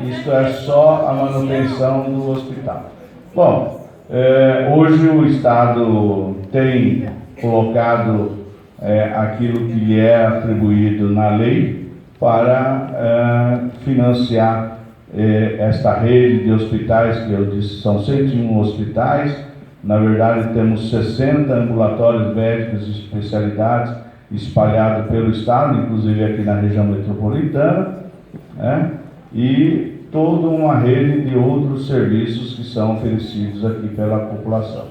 Isso é só a manutenção do hospital. Bom, hoje o Estado tem colocado aquilo que lhe é atribuído na lei para financiar esta rede de hospitais, que eu disse são 101 hospitais. Na verdade, temos 60 ambulatórios médicos de especialidades espalhados pelo Estado, inclusive aqui na região metropolitana, e toda uma rede de outros serviços que são oferecidos aqui pela população.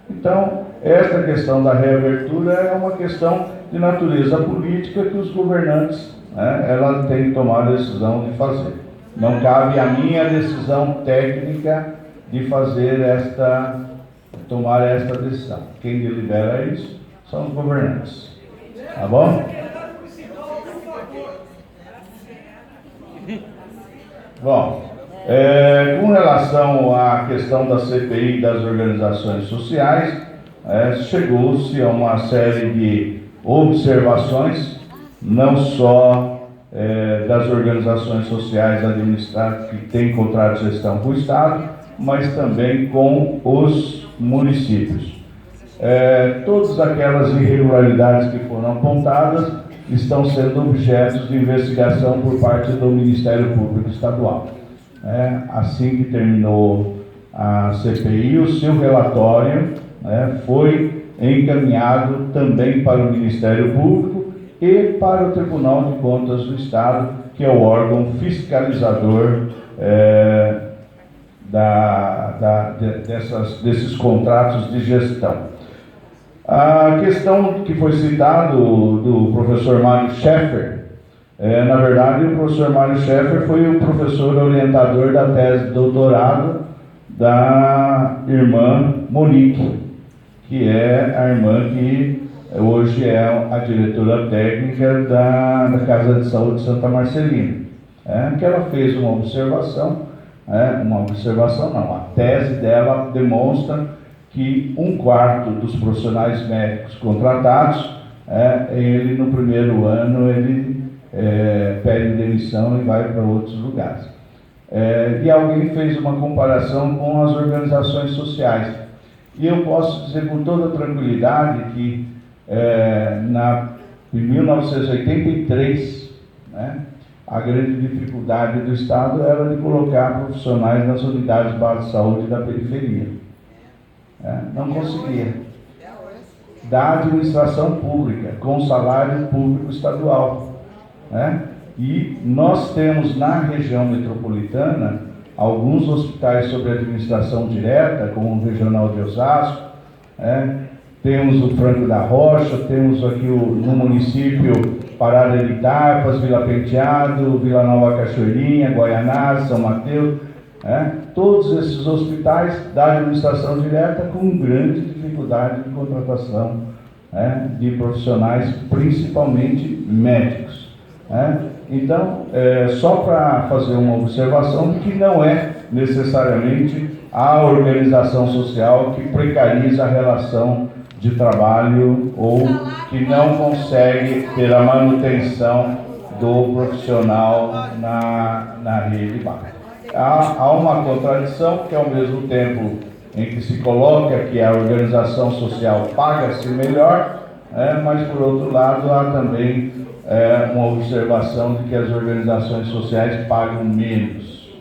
Então, esta questão da reabertura é uma questão de natureza política que os governantes ela tem que tomar a decisão de fazer. Não cabe a minha decisão técnica de tomar esta decisão. Quem delibera isso são os governantes. Tá bom? Bom, com relação à questão da CPI das organizações sociais, chegou-se a uma série de observações, não só das organizações sociais administradas que têm contrato de gestão com o Estado, mas também com os municípios. Todas aquelas irregularidades que foram apontadas estão sendo objetos de investigação por parte do Ministério Público Estadual. Assim que terminou a CPI, o seu relatório foi encaminhado também para o Ministério Público e para o Tribunal de Contas do Estado, que é o órgão fiscalizador desses contratos de gestão. A questão que foi citado do professor Mário Schaeffer, na verdade o professor Mário Schaeffer foi o professor orientador da tese de doutorado da irmã Monique, que é a irmã que hoje é a diretora técnica da Casa de Saúde de Santa Marcelina, que ela fez uma observação, a tese dela demonstra que 1/4 dos profissionais médicos contratados, ele no primeiro ano ele pede demissão e vai para outros lugares. E alguém fez uma comparação com as organizações sociais. E eu posso dizer com toda tranquilidade que em 1983, a grande dificuldade do Estado era de colocar profissionais nas unidades básicas de saúde da periferia. Não conseguia. Da administração pública, com salário público estadual. E nós temos na região metropolitana alguns hospitais sob administração direta, como o Regional de Osasco, temos o Franco da Rocha, temos aqui no município Parada de Itapas, Vila Penteado, Vila Nova Cachoeirinha, Guaianás, São Mateus, todos esses hospitais da administração direta com grande dificuldade de contratação de profissionais, principalmente médicos. Então, só para fazer uma observação de que não é necessariamente a organização social que precariza a relação de trabalho ou que não consegue ter a manutenção do profissional na rede básica. Há uma contradição, porque ao mesmo tempo em que se coloca que a organização social paga-se melhor, mas por outro lado há também uma observação de que as organizações sociais pagam menos.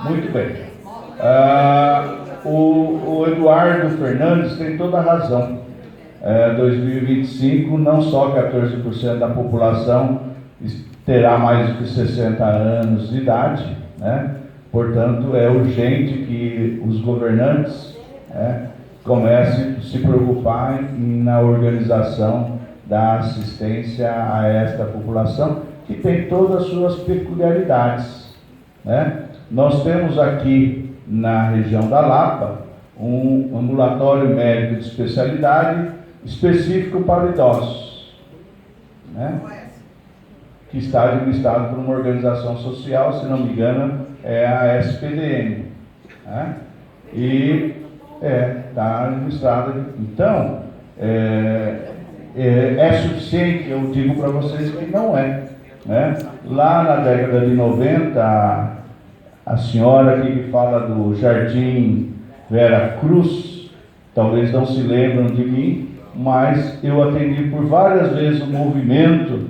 Muito bem. O Eduardo Fernandes tem toda a razão. 2025, não só 14% da população terá mais do que 60 anos de idade, portanto é urgente que os governantes comecem a se preocupar na organização da assistência a esta população, que tem todas as suas peculiaridades. Nós temos aqui na região da Lapa um ambulatório médico de especialidade específico para idosos, que está administrado por uma organização social, se não me engano, é a SPDM. E está administrado. Então, é suficiente? Eu digo para vocês que não é. né? Lá na década de 90, a senhora aqui que fala do Jardim Vera Cruz, talvez não se lembram de mim, mas eu atendi por várias vezes o movimento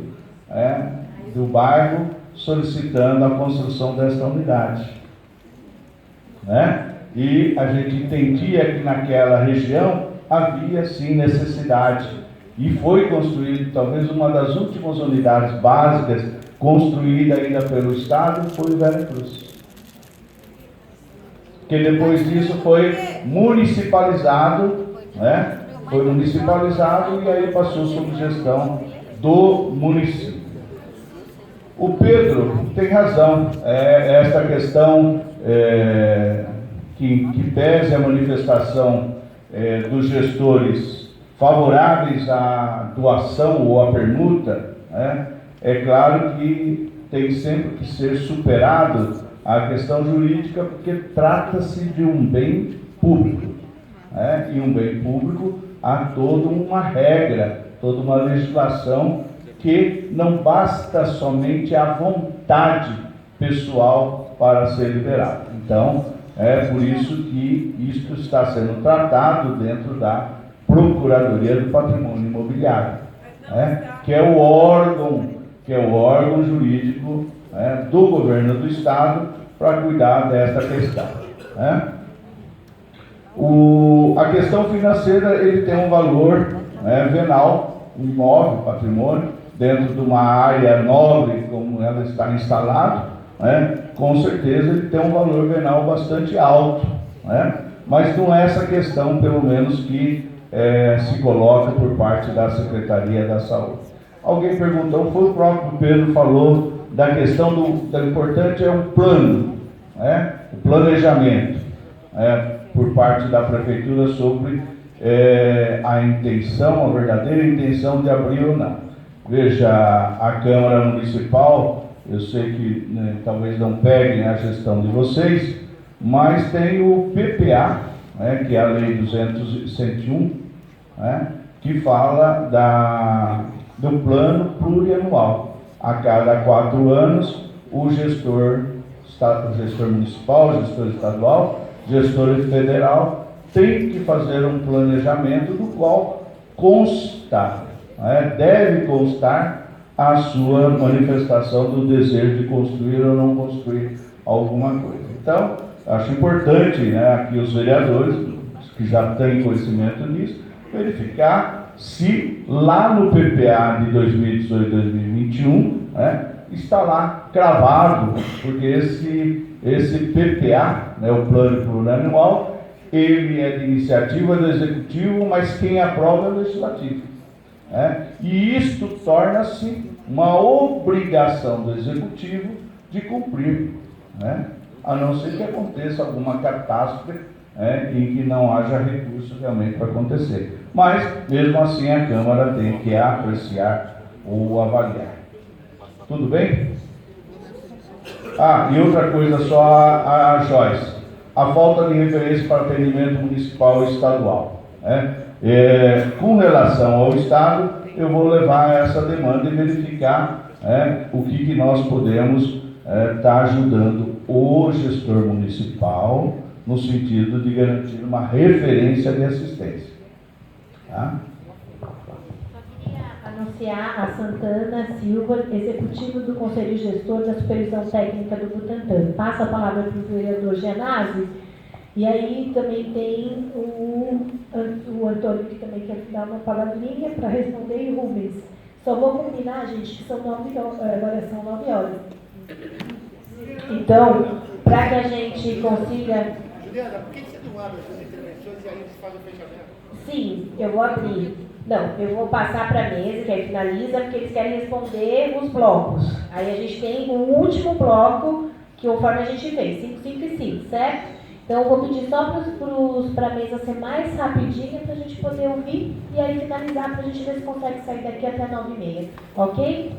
do bairro solicitando a construção desta unidade, né? E a gente entendia que naquela região havia sim necessidade, e foi construído, talvez uma das últimas unidades básicas construída ainda pelo Estado foi o Vera Cruz, que depois disso foi municipalizado, né? Foi municipalizado e aí passou sob gestão do município. O Pedro tem razão, esta questão que pese a manifestação dos gestores favoráveis à doação ou à permuta, né? É claro que tem sempre que ser superado a questão jurídica, porque trata-se de um bem público, né? E um bem público há toda uma regra, toda uma legislação, que não basta somente a vontade pessoal para ser liberado. Então, é por isso que isto está sendo tratado dentro da Procuradoria do Patrimônio Imobiliário, né? que é o órgão jurídico do governo do Estado para cuidar desta questão, né? A questão financeira, ele tem um valor venal, um imóvel, patrimônio, dentro de uma área nobre, como ela está instalada, né? Com certeza ele tem um valor venal bastante alto, né? Mas não é essa questão, pelo menos, que se coloca por parte da Secretaria da Saúde. Alguém perguntou, foi o próprio Pedro falou da questão do importante é o plano, né? O planejamento por parte da Prefeitura sobre a intenção, a verdadeira intenção de abrir ou não. Veja, a Câmara Municipal, eu sei que talvez não peguem a gestão de vocês, mas tem o PPA, que é a Lei 201, que fala do plano plurianual. A cada 4 anos, o gestor municipal, o gestor estadual, gestor federal, tem que fazer um planejamento do qual deve constar a sua manifestação do desejo de construir ou não construir alguma coisa. Então, acho importante, aqui os vereadores, que já têm conhecimento disso, verificar se lá no PPA de 2018-2021, está lá cravado, porque esse PPA, o Plano Plurianual, ele é de iniciativa do Executivo, mas quem aprova é o Legislativo. E isto torna-se uma obrigação do Executivo de cumprir, a não ser que aconteça alguma catástrofe em que não haja recurso realmente para acontecer. Mas, mesmo assim, a Câmara tem que apreciar ou avaliar. Tudo bem? E outra coisa só a Joyce. A falta de referência para atendimento municipal e estadual. Com relação ao Estado, eu vou levar essa demanda e verificar o que nós podemos estar ajudando o gestor municipal no sentido de garantir uma referência de assistência. Tá? Só queria anunciar a Santana Silva, executivo do Conselho Gestor da Supervisão Técnica do Butantan. Passa a palavra para o vereador Gianazzi. E aí também tem o Antônio, que também quer dar uma palavrinha para responder, e o Rubens. Só vou combinar, gente, que agora são 9 horas. Então, para que a gente consiga... Juliana, por que você não abre essas intervenções e aí você faz o fechamento? Sim, eu vou abrir. Não, eu vou passar para a mesa, que aí finaliza, porque eles querem responder os blocos. Aí a gente tem o último bloco, que conforme a gente fez, 5, 5 e 5, certo? Então, eu vou pedir só para a mesa ser mais rapidinha, para a gente poder ouvir e aí finalizar, para a gente ver se consegue sair daqui até 9h30. Ok?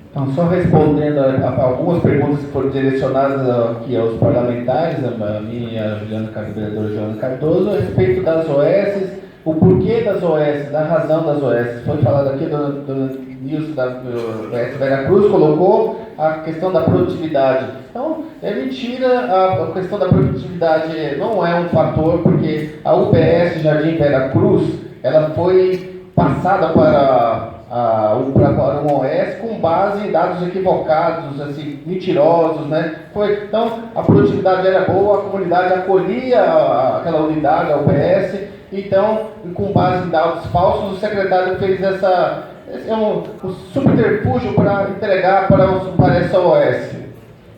Então, só respondendo a algumas perguntas que foram direcionadas aqui aos parlamentares, a mim e a vereadora Juliana Cardoso, a respeito das OS, o porquê das OS, da razão das OS. Foi falado aqui Nilson da UES Veracruz colocou a questão da produtividade. Então, é mentira, a questão da produtividade não é um fator, porque a UBS Jardim Veracruz, ela foi passada para uma OS com base em dados equivocados, assim, mentirosos, né? Então, a produtividade era boa, a comunidade acolhia aquela unidade, a UBS, então, com base em dados falsos, o secretário fez um subterfúgio para entregar para essa OS.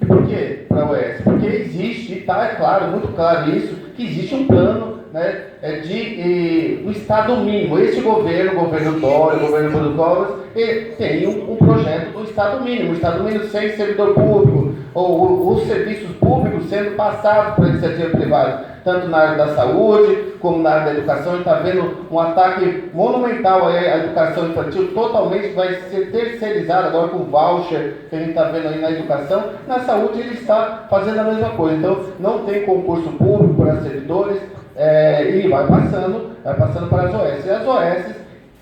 E por quê para a OS? Porque existe, e está, é claro, muito claro isso, que existe um plano, né, do Estado mínimo. Esse governo, o governo Dória, o governo Bruno Covas, tem um projeto do Estado mínimo. O Estado mínimo sem servidor público, ou os serviços públicos sendo passados para a iniciativa privada, tanto na área da saúde, como na área da educação. A gente está vendo um ataque monumental à educação infantil, totalmente vai ser terceirizado agora com o voucher que a gente está vendo aí na educação. Na saúde ele está fazendo a mesma coisa. Então, não tem concurso público para servidores, e vai passando para as OS. E as OS,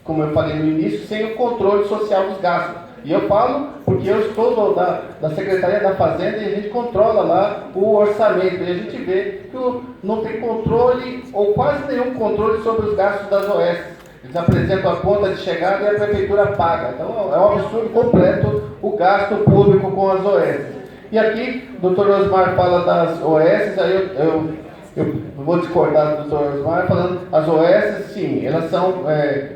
como eu falei no início, sem o controle social dos gastos. E eu falo porque eu estou da Secretaria da Fazenda e a gente controla lá o orçamento. E a gente vê que não tem controle, ou quase nenhum controle sobre os gastos das OS. Eles apresentam a conta de chegada e a prefeitura paga. Então é um absurdo completo o gasto público com as OS. E aqui o Dr. Osmar fala das OS, aí eu vou discordar do Dr. Osmar falando, as OS, sim, elas são,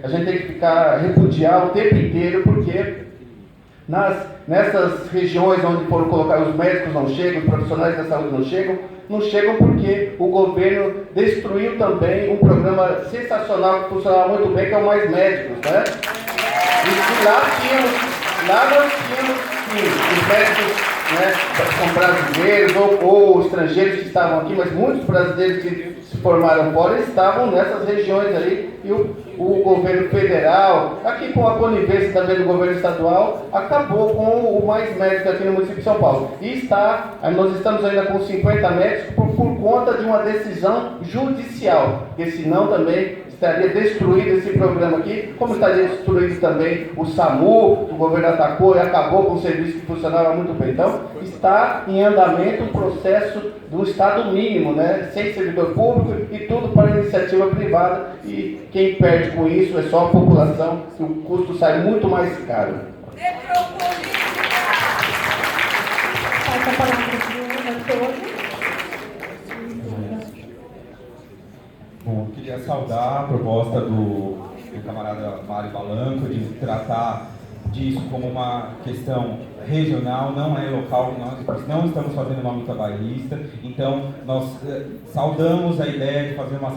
a gente tem que repudiar o tempo inteiro, porque nessas regiões onde foram colocados, os médicos não chegam, os profissionais da saúde não chegam porque o governo destruiu também um programa sensacional que funcionava muito bem, que é o Mais Médicos, né? E lá nós tínhamos, sim, os médicos, né, são brasileiros ou estrangeiros que estavam aqui, mas muitos brasileiros que se formaram fora estavam nessas regiões aí, e o governo federal, aqui com a conivência também do governo estadual, acabou com o Mais Médicos aqui no município de São Paulo. E nós estamos ainda com 50 médicos por conta de uma decisão judicial, porque senão também estaria destruído esse programa aqui, como estaria destruído também o SAMU, que o governo atacou e acabou com um serviço que funcionava muito bem. Então, está em andamento um processo do Estado mínimo, né? Sem servidor público e tudo para iniciativa privada, e quem perde com isso é só a população, que o custo sai muito mais caro. Passa a palavra para o Antônio. Bom, eu queria saudar a proposta do camarada Mário Balanco de tratar disso como uma questão regional, não é local, nós não estamos fazendo uma luta bairrista, então nós saudamos a ideia de fazer uma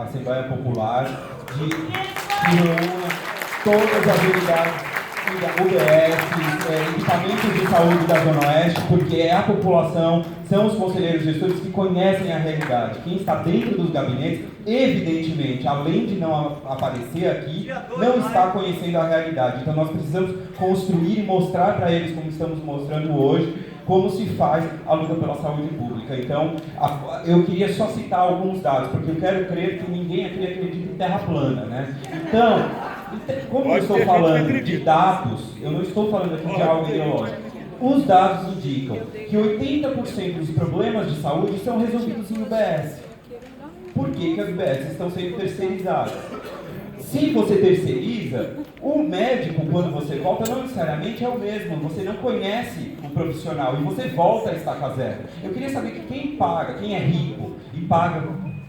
Assembleia Popular que reúna todas as unidades da UBS, equipamentos de saúde da Zona Oeste, porque é a população, são os conselheiros gestores que conhecem a realidade. Quem está dentro dos gabinetes, evidentemente, além de não aparecer aqui, não está conhecendo a realidade. Então nós precisamos construir e mostrar para eles, como estamos mostrando hoje, como se faz a luta pela saúde pública. Então, eu queria só citar alguns dados, porque eu quero crer que ninguém aqui acredita em terra plana, né? Então, como eu estou falando de dados, eu não estou falando aqui de algo ideológico. Os dados indicam que 80% dos problemas de saúde são resolvidos em UBS. Por que as UBS estão sendo terceirizadas? Se você terceiriza, o médico, quando você volta, não necessariamente é o mesmo. Você não conhece o profissional e você volta a estaca zero. Eu queria saber que quem paga, quem é rico e paga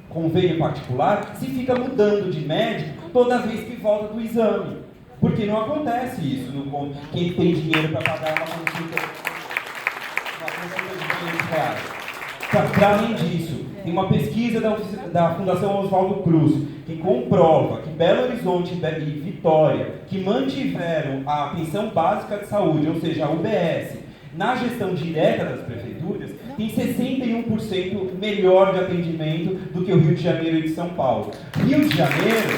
convênio particular, se fica mudando de médico toda vez que volta do exame. Porque não acontece isso. Quem tem dinheiro para pagar uma consulta de R$500. Para além disso, tem uma pesquisa da Fundação Oswaldo Cruz que comprova que Belo Horizonte e Vitória, que mantiveram a pensão básica de saúde, ou seja, a UBS, na gestão direta das prefeituras, tem 61% melhor de atendimento do que o Rio de Janeiro e de São Paulo. Rio de Janeiro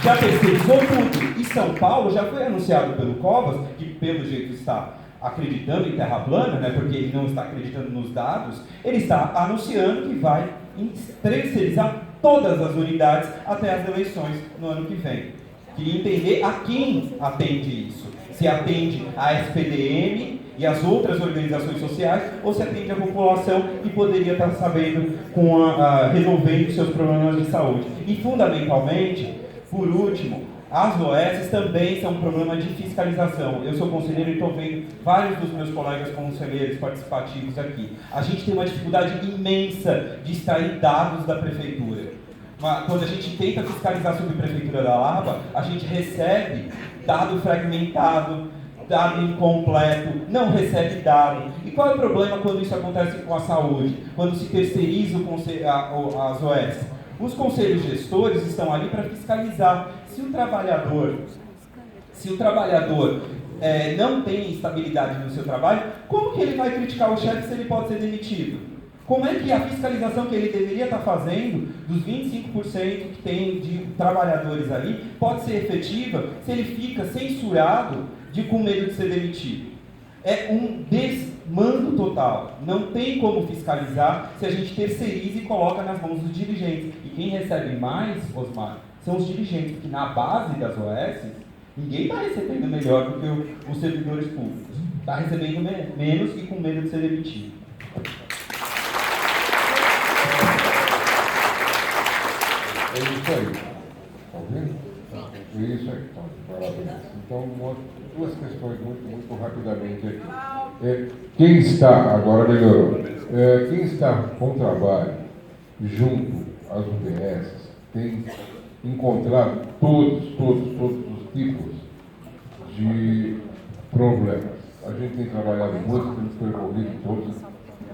já terceirizou tudo, e São Paulo já foi anunciado pelo Covas, que pelo jeito está acreditando em terra plana, né, porque ele não está acreditando nos dados, ele está anunciando que vai terceirizar todas as unidades até as eleições no ano que vem. Queria entender a quem atende isso. se atende à SPDM e as outras organizações sociais, ou se atende à população que poderia estar sabendo resolvendo seus problemas de saúde. E, fundamentalmente, por último, as OS também são um problema de fiscalização. Eu sou conselheiro e estou vendo vários dos meus colegas conselheiros participativos aqui. A gente tem uma dificuldade imensa de extrair dados da prefeitura. Quando a gente tenta fiscalizar sobre a prefeitura da Lapa, a gente recebe dado fragmentado, dado incompleto, não recebe dado. E qual é o problema quando isso acontece com a saúde? Quando se terceiriza as OS? Os conselhos gestores estão ali para fiscalizar. Se o trabalhador não tem estabilidade no seu trabalho, como que ele vai criticar o chefe se ele pode ser demitido? Como é que a fiscalização que ele deveria estar fazendo, dos 25% que tem de trabalhadores ali, pode ser efetiva se ele fica censurado com medo de ser demitido? É um desmando total. Não tem como fiscalizar se a gente terceiriza e coloca nas mãos dos dirigentes. E quem recebe mais, Osmar, são os dirigentes, porque na base das OS, ninguém está recebendo melhor do que os servidores públicos. Está recebendo menos e com medo de ser demitido. É isso aí. Está ouvindo? É isso aí. Parabéns. Então, duas questões muito rapidamente aqui. Quem está, agora melhorou, quem está com trabalho junto às UBS tem encontrado todos os tipos de problemas. A gente tem trabalhado muito, temos percorrido todos,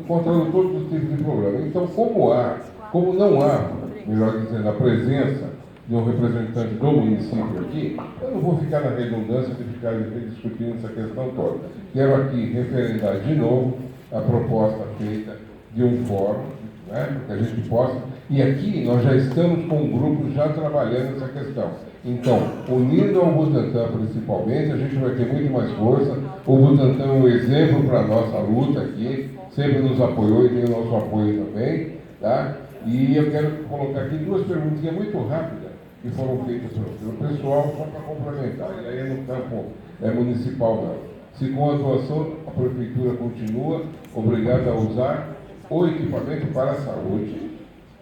encontrando todos os tipos de problemas. Então, como não há, melhor dizendo, a presença de um representante do município aqui, eu não vou ficar na redundância de ficar discutindo essa questão toda. Quero aqui referendar de novo a proposta feita de um fórum, né, que a gente possa, e aqui nós já estamos com um grupo já trabalhando essa questão. Então, unindo ao Butantan principalmente, a gente vai ter muito mais força. O Butantan é um exemplo para a nossa luta aqui, sempre nos apoiou e tem o nosso apoio também, tá? E eu quero colocar aqui duas perguntinhas muito rápidas que foram feitas pelo pessoal, só para complementar. E aí é no campo municipal não. Se com a atuação a prefeitura continua obrigada a usar o equipamento para a saúde,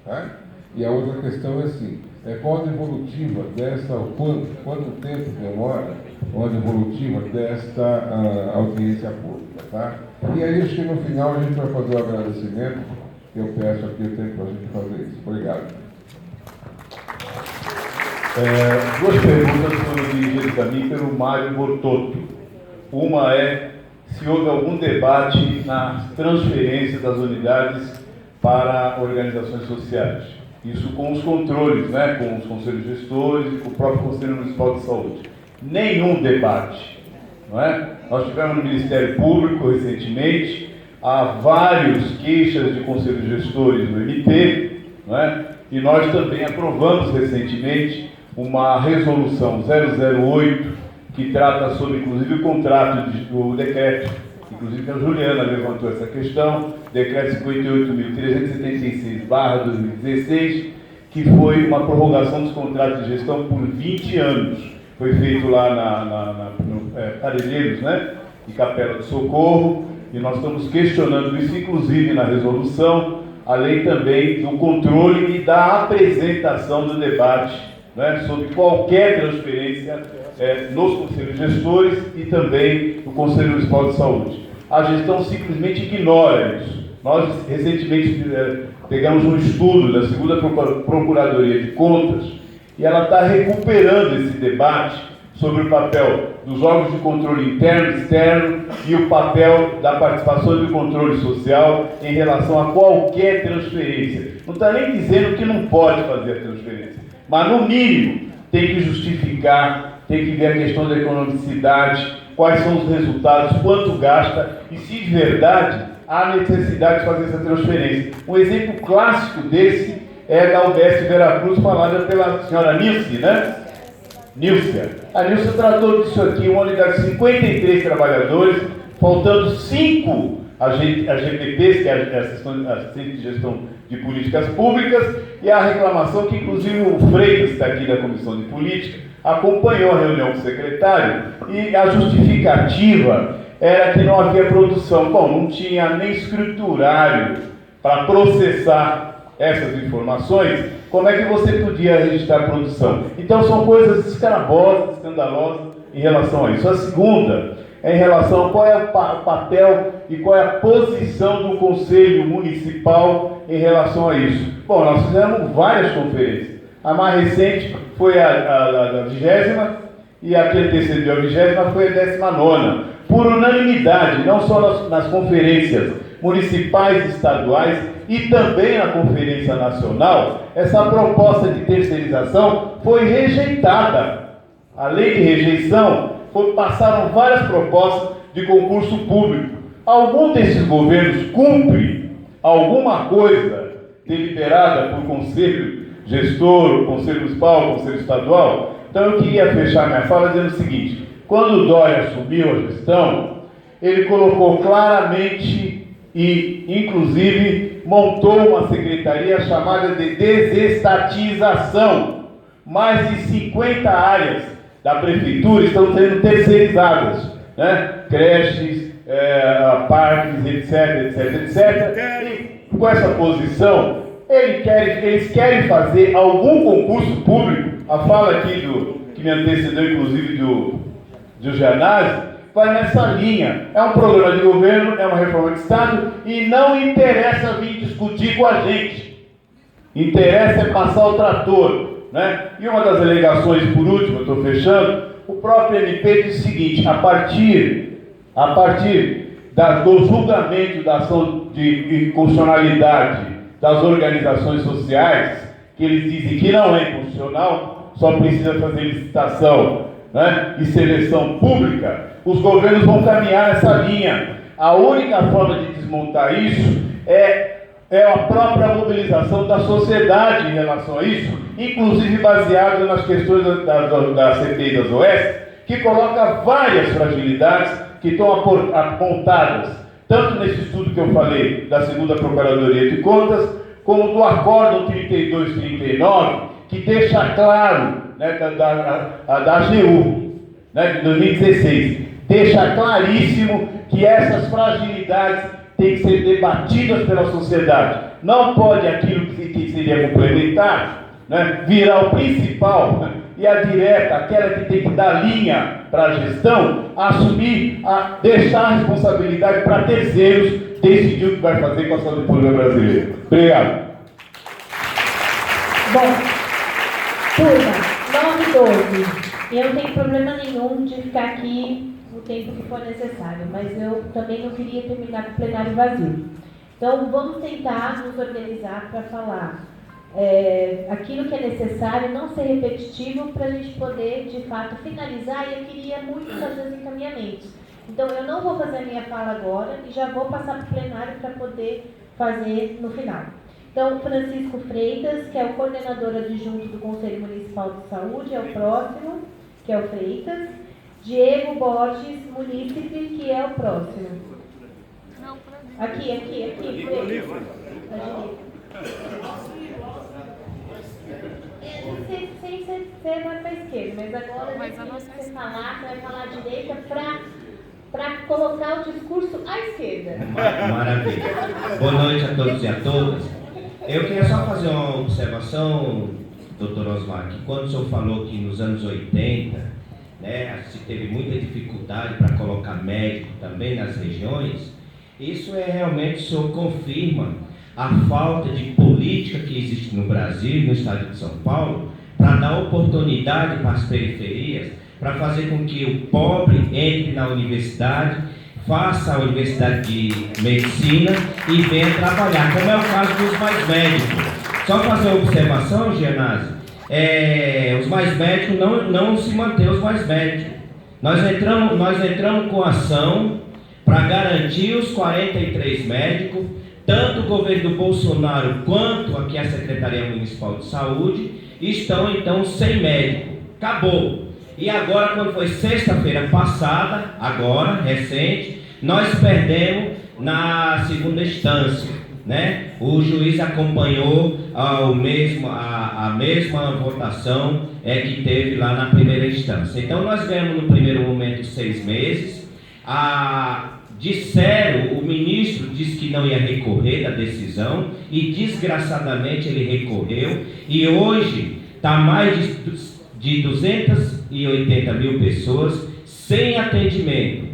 tá? E a outra questão é assim, qual a devolutiva desta, quanto tempo demora a devolutiva desta audiência pública, tá? E aí acho que no final a gente vai fazer o agradecimento. Eu peço aqui o tempo para a gente fazer isso. Obrigado. Duas perguntas foram dirigidas a mim pelo Mário Bortotto. Uma é se houve algum debate na transferência das unidades para organizações sociais. Isso com os controles, né, com os conselhos gestores e com o próprio Conselho Municipal de Saúde. Nenhum debate, não é? Nós tivemos no Ministério Público recentemente, há várias queixas de conselhos gestores do MP, não é? E nós também aprovamos recentemente uma resolução 008 que trata sobre, inclusive, o contrato do decreto, inclusive a Juliana levantou essa questão, decreto 58.376/2016, que foi uma prorrogação dos contratos de gestão por 20 anos. Foi feito lá no Parelheiros, né, e Capela do Socorro, e nós estamos questionando isso, inclusive, na resolução, além também do controle e da apresentação do debate, né, sobre qualquer transferência nos conselhos gestores e também no Conselho Municipal de Saúde. A gestão simplesmente ignora isso. Nós recentemente pegamos um estudo da 2ª Procuradoria de Contas e ela está recuperando esse debate sobre o papel dos órgãos de controle interno e externo e o papel da participação do controle social em relação a qualquer transferência. Não está nem dizendo que não pode fazer a transferência, mas no mínimo tem que justificar, tem que ver a questão da economicidade, quais são os resultados, quanto gasta e se de verdade há necessidade de fazer essa transferência. Um exemplo clássico desse é da UBS Veracruz, falada pela senhora Nilce, né? Nílcia. A Nílcia tratou disso aqui, uma unidade de 53 trabalhadores, faltando 5 AGPPs, que é a Assistente de Gestão de Políticas Públicas, e a reclamação que, inclusive, o Freitas está aqui da Comissão de Política, acompanhou a reunião com o secretário e a justificativa era que não havia produção. Bom, não tinha nem escriturário para processar essas informações. Como é que você podia registrar a produção? Então são coisas escandalosas em relação a isso. A segunda é em relação a qual é o papel e qual é a posição do Conselho Municipal em relação a isso. Bom, nós fizemos várias conferências. A mais recente foi a 20ª e a que antecedeu a 20ª foi a 19ª. Por unanimidade, não só nas conferências municipais e estaduais e também na Conferência Nacional, essa proposta de terceirização foi rejeitada. Além de rejeição, passaram várias propostas de concurso público. Algum desses governos cumpre alguma coisa deliberada por conselho gestor, conselho municipal, conselho estadual? Então eu queria fechar minha fala dizendo o seguinte: quando o Dória assumiu a gestão, ele colocou claramente e inclusive montou uma secretaria chamada de desestatização. Mais de 50 áreas da prefeitura estão sendo terceirizadas, né? Creches, parques, etc. E com essa posição, eles querem fazer algum concurso público. A fala aqui que me antecedeu, inclusive, do Gianazzi, vai nessa linha. É um programa de governo, é uma reforma de Estado, e não interessa vir discutir com a gente. Interessa é passar o trator, né? E uma das alegações, por último, eu estou fechando, o próprio MP diz o seguinte: a partir do julgamento da ação de inconstitucionalidade das organizações sociais, que eles dizem que não é inconstitucional, só precisa fazer licitação, né, e seleção pública, os governos vão caminhar nessa linha. A única forma de desmontar isso é a própria mobilização da sociedade em relação a isso, inclusive baseado nas questões da CPI das OS, que coloca várias fragilidades que estão apontadas, tanto nesse estudo que eu falei da segunda Procuradoria de Contas, como do Acórdão 3239, que deixa claro, né, da AGU, né, de 2016, deixa claríssimo que essas fragilidades têm que ser debatidas pela sociedade. Não pode aquilo que seria complementar, né, virar o principal, né, e a direta, aquela que tem que dar linha para a gestão, deixar a responsabilidade para terceiros decidir o que vai fazer com a saúde pública brasileira. Obrigado. Bom, turma, 9h12. Eu não tenho problema nenhum de ficar aqui o tempo que for necessário, mas eu também não queria terminar com o plenário vazio. Então, vamos tentar nos organizar para falar aquilo que é necessário, não ser repetitivo, para a gente poder, de fato, finalizar. E eu queria muito fazer os encaminhamentos. Então, eu não vou fazer a minha fala agora e já vou passar para o plenário para poder fazer no final. Então, Francisco Freitas, que é o coordenador adjunto do Conselho Municipal de Saúde, é o próximo, que é o Freitas. Diego Borges, munícipe, que é o próximo. Aqui, Freitas. Você vai para a esquerda, mas agora você falar, você vai falar à direita para colocar o discurso à esquerda. Maravilha. Boa noite a todos e a todas. Eu queria só fazer uma observação, doutor Osmar, que quando o senhor falou que nos anos 80, né, se teve muita dificuldade para colocar médico também nas regiões, isso realmente o senhor confirma a falta de política que existe no Brasil e no estado de São Paulo para dar oportunidade para as periferias, para fazer com que o pobre entre na universidade, faça a universidade de medicina e venha trabalhar, como é o caso dos mais médicos. Só fazer uma observação, Gianazzi, os mais médicos não se mantêm os mais médicos. Nós entramos com ação para garantir os 43 médicos, tanto o governo do Bolsonaro quanto aqui a Secretaria Municipal de Saúde estão então sem médico. Acabou. E agora, quando foi sexta-feira passada, agora, recente, nós perdemos na segunda instância. né? O juiz acompanhou a mesma votação que teve lá na primeira instância. Então nós ganhamos no primeiro momento 6 meses. O ministro disse que não ia recorrer da decisão e desgraçadamente ele recorreu, e hoje está mais de 280 mil pessoas sem atendimento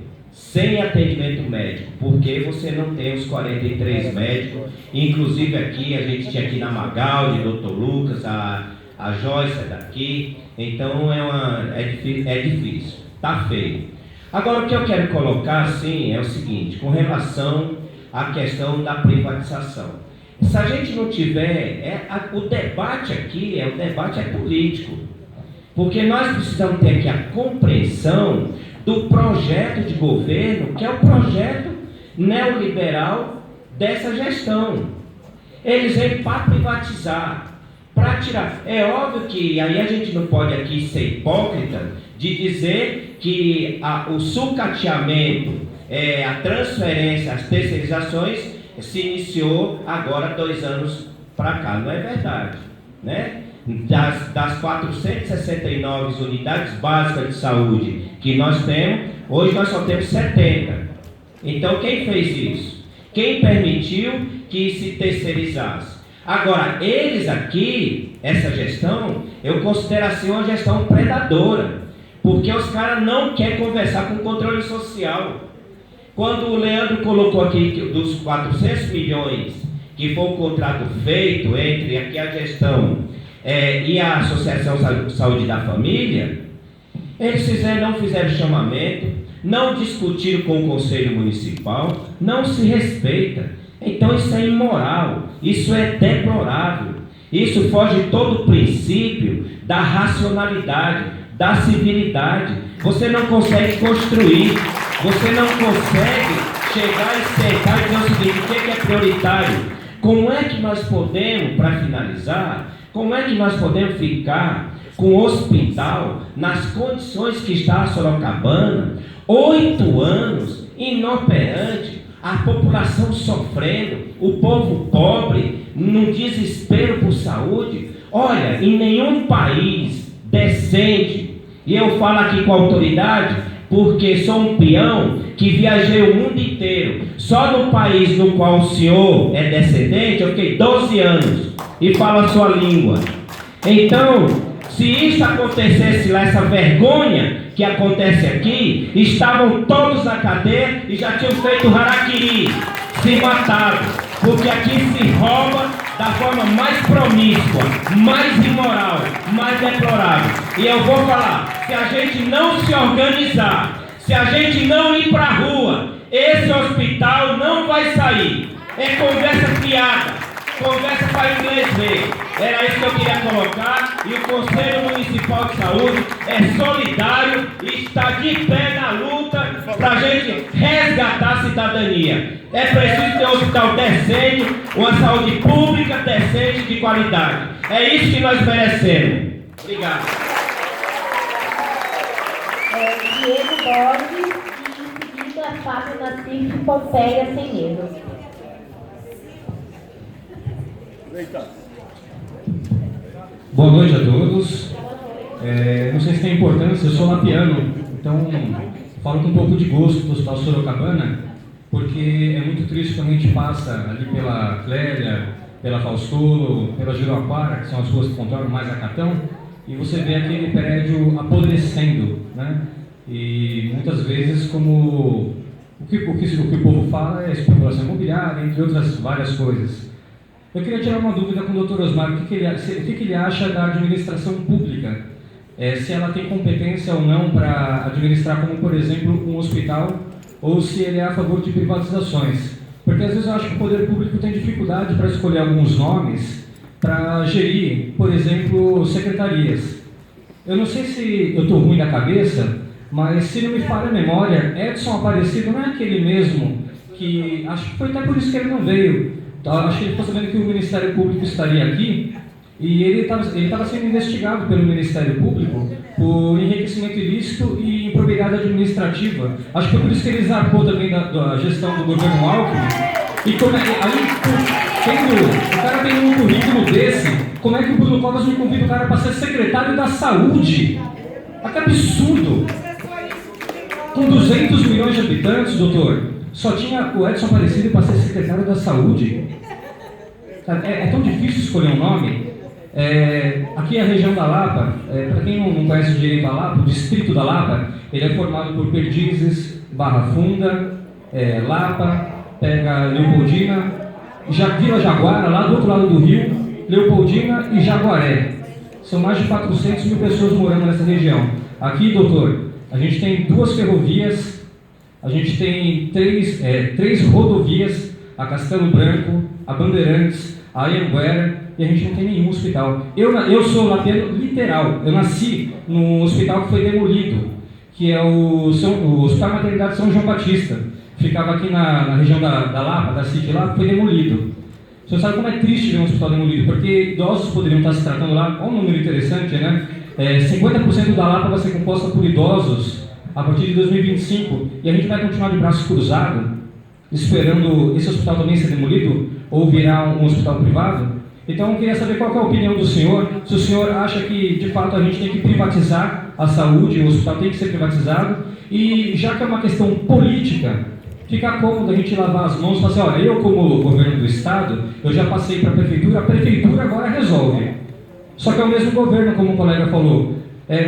médico, porque você não tem os 43 médicos. Inclusive aqui, a gente tinha aqui na Magaldi, Dr. Lucas, a Joyce é daqui, então é difícil, tá feio. Agora, o que eu quero colocar assim é o seguinte, com relação à questão da privatização. Se a gente não tiver, o debate aqui, o debate é político, porque nós precisamos ter aqui a compreensão do projeto de governo, que é o projeto neoliberal dessa gestão. Eles vêm para privatizar, para tirar. É óbvio que aí a gente não pode aqui ser hipócrita de dizer que o sucateamento, a transferência, as terceirizações se iniciou agora 2 anos para cá. Não é verdade, né? Das 469 unidades básicas de saúde que nós temos, hoje nós só temos 70. Então quem fez isso? Quem permitiu que se terceirizasse? Agora, eles aqui, essa gestão, eu considero assim uma gestão predadora, porque os caras não querem conversar com o controle social. Quando o Leandro colocou aqui que dos 400 milhões, que foi o contrato feito entre aqui a gestão e a Associação Saúde da Família, eles não fizeram chamamento, não discutiram com o Conselho Municipal, não se respeita. Então isso é imoral, isso é deplorável, isso foge de todo o princípio da racionalidade, da civilidade. Você não consegue construir, você não consegue chegar e sentar e dizer o seguinte: o que é prioritário? Como é que nós podemos, para finalizar, como é que nós podemos ficar com o hospital nas condições que está a Sorocabana, 8 anos, inoperante, a população sofrendo, o povo pobre, num desespero por saúde? Olha, em nenhum país decente, e eu falo aqui com autoridade, porque sou um peão que viajei o mundo inteiro. Só no país no qual o senhor é descendente, eu fiquei 12 anos e falo a sua língua. Então, se isso acontecesse lá, essa vergonha que acontece aqui, estavam todos na cadeia e já tinham feito harakiri, se matado, porque aqui se rouba da forma mais promíscua, mais imoral, mais deplorável. E eu vou falar, se a gente não se organizar, se a gente não ir para a rua, esse hospital não vai sair. É conversa fiada, conversa para inglês ver. Era isso que eu queria colocar. E o Conselho Municipal de Saúde é solidário e está de pé na luta para a gente resgatar a cidadania. É preciso ter um hospital decente, uma saúde pública decente de qualidade. É isso que nós merecemos. Obrigado. Diego Borges e em seguida Fábio Nassif Pompeia Sem Medo. Boa noite a todos. Não sei se tem importância, eu sou lapiano, então falo com um pouco de gosto do Hospital Sorocabana, porque é muito triste quando a gente passa ali pela Clélia, pela Faustolo, pela Juraquara, que são as ruas que contornam mais a Catão, e você vê aquele prédio apodrecendo, né? E muitas vezes, como o que o povo fala é especulação imobiliária, entre outras várias coisas. Eu queria tirar uma dúvida com o Dr. Osmar, o que ele acha da administração pública, se ela tem competência ou não para administrar, como por exemplo, um hospital, ou se ele é a favor de privatizações. Porque às vezes eu acho que o poder público tem dificuldade para escolher alguns nomes para gerir, por exemplo, secretarias. Eu não sei se eu estou ruim da cabeça, mas se não me falha a memória, Edson Aparecido não é aquele mesmo que, acho que foi até por isso que ele não veio. Acho que ele ficou sabendo que o Ministério Público estaria aqui e ele estava sendo investigado pelo Ministério Público por enriquecimento ilícito e improbidade administrativa. Acho que foi por isso que ele zarpou também da gestão do governo Alckmin. E como é que, o cara tem um currículo desse, como é que o Bruno Covas me convida o cara para ser secretário da saúde? Que absurdo! Com 200 milhões de habitantes, doutor, só tinha o Edson Aparecido para ser secretário da saúde. É tão difícil escolher um nome. Aqui a região da Lapa, para quem não conhece o direito da Lapa, o distrito da Lapa, ele é formado por Perdizes, Barra Funda, Lapa, pega Leopoldina, Vila Jaguara, lá do outro lado do rio, Leopoldina e Jaguaré. São mais de 400 mil pessoas morando nessa região. Aqui, doutor, a gente tem 2 ferrovias, a gente tem 3 rodovias, a Castelo Branco, a Bandeirantes, a Anhanguera, e a gente não tem nenhum hospital. Eu sou lapiano literal, eu nasci num hospital que foi demolido, que é o Hospital Maternidade São João Batista. Ficava aqui na região da Lapa, da City lá, foi demolido. O senhor sabe como é triste ver um hospital demolido, porque idosos poderiam estar se tratando lá. Olha um número interessante, né? 50% da Lapa vai ser composta por idosos a partir de 2025, e a gente vai continuar de braço cruzado, esperando esse hospital também ser demolido, ou virar um hospital privado. Então eu queria saber qual que é a opinião do senhor, se o senhor acha que de fato a gente tem que privatizar a saúde, o hospital tem que ser privatizado, e já que é uma questão política, fica cômodo a gente lavar as mãos e falar assim, olha, eu como governo do estado, eu já passei para a prefeitura agora resolve. Só que é o mesmo governo, como o colega falou.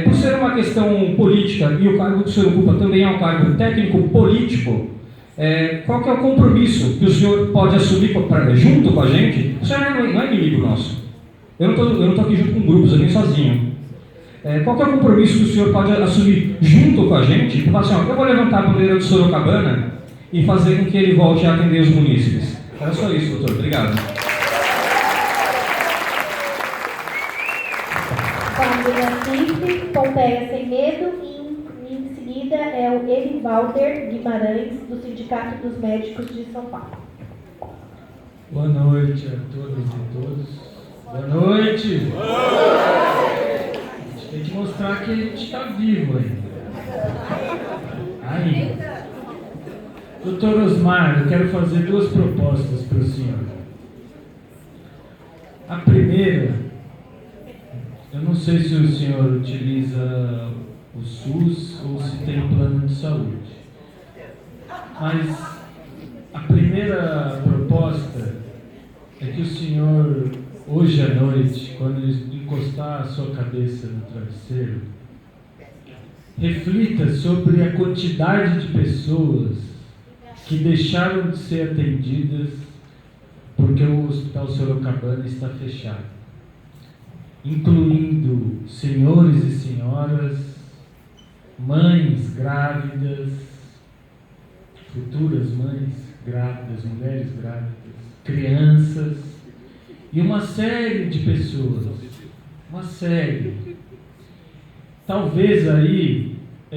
Por ser uma questão política e o cargo que o senhor ocupa também é um cargo técnico-político, qual que é o compromisso que o senhor pode assumir junto com a gente? O senhor não é inimigo nosso. Eu não estou aqui junto com grupos, eu vim sozinho. Qual que é o compromisso que o senhor pode assumir junto com a gente? E falar assim, eu vou levantar a bandeira do Sorocabana e fazer com que ele volte a atender os munícipes. Era só isso, doutor. Obrigado. Pompeia Sem Medo, e em seguida é o Elivalder Guimarães, do Sindicato dos Médicos de São Paulo. Boa noite a todas e todos. Boa noite! A gente tem que mostrar que a gente está vivo ainda. Doutor Osmar, eu quero fazer 2 propostas para o senhor. A primeira, eu não sei se o senhor utiliza o SUS ou se tem um plano de saúde, mas a primeira proposta é que o senhor, hoje à noite, quando encostar a sua cabeça no travesseiro, reflita sobre a quantidade de pessoas que deixaram de ser atendidas porque o Hospital Sorocabana está fechado, incluindo senhores e senhoras, mães grávidas, futuras mães grávidas, mulheres grávidas, crianças e uma série de pessoas, uma série. Talvez aí